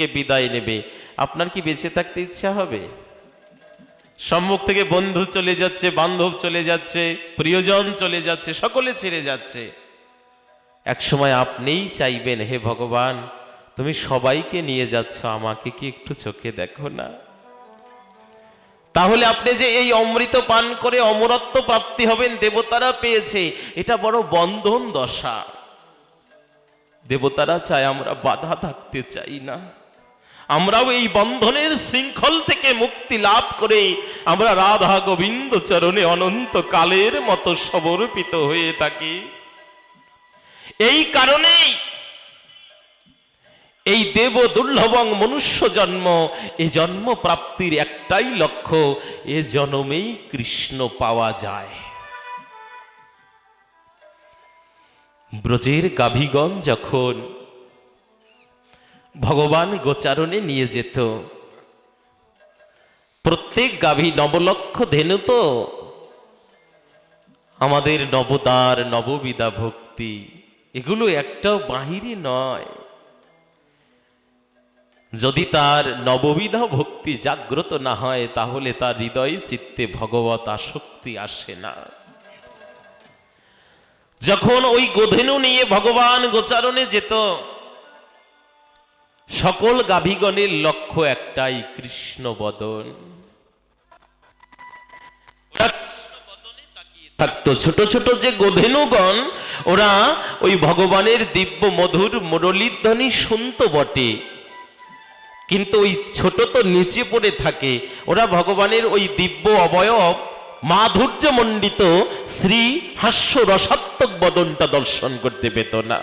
থেকে বিদায় নেবে, আপনার কি বেঁচে থাকতে ইচ্ছা হবে? সম্মুখ থেকে বন্ধু চলে যাচ্ছে, বান্ধব চলে যাচ্ছে, প্রিয়জন চলে যাচ্ছে, সকলে ছেড়ে যাচ্ছে। এক সময় আপনিই চাইবেন, হে ভগবান, তুমি সবাইকে নিয়ে যাচ্ছ, আমাকে কি একটু চোখে দেখো না। তাহলে আপনি যে এই অমৃত পান করে অমরত্ব প্রাপ্তি হবেন, দেবতারা পেয়েছে, এটা বড় বন্ধন দশা। দেবতারা চায় আমরা বাধা থাকতে চাই না, আমরাও এই বন্ধনের শৃঙ্খল থেকে মুক্তি লাভ করে আমরা রাধা গোবিন্দ চরণে অনন্ত কালের মতো সমর্পিত হয়ে থাকি। এই কারণেই এই দেব দুর্লভং মনুষ্য জন্ম, এ জন্ম প্রাপ্তির একটাই লক্ষ্য, এ জন্মেই কৃষ্ণ পাওয়া যায়। ব্রজের গাভীগণ যখন ভগবান গোচারণে নিয়ে যেত, প্রত্যেক গাভী নবলক্ষ ধেনু তো আমাদের নবদার নববিধা ভক্তি, এগুলো একটাও বাহিরে নয়। যদি তার নববিধা ভক্তি জাগ্রত না হয়, তাহলে তার হৃদয় চিত্তে ভগবত আসক্তি আসে না। যখন ওই গোধেনু নিয়ে ভগবান গোচারণে যেত, সকল গাভীগণের লক্ষ্য একটাই, কৃষ্ণ বদন। থাকতো ছোট ছোট যে গোধেনুগণ, ওরা ওই ভগবানের দিব্য মধুর মুরলীধ্বনি শুনতো বটে, কিন্তু ওই ছোট তো নিচে পড়ে থাকে, ওরা ভগবানের ওই দিব্য অবয়ব মাধুর্য মণ্ডিত শ্রী হাস্য রসাত্মক বদনটা দর্শন করতে পেত না।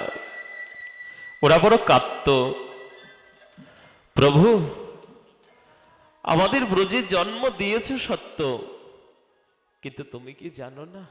ওরা বড় কাঁদত, প্রভু আমাদের ব্রজে জন্ম দিয়েছ সত্য, কিন্তু তুমি কি জানো না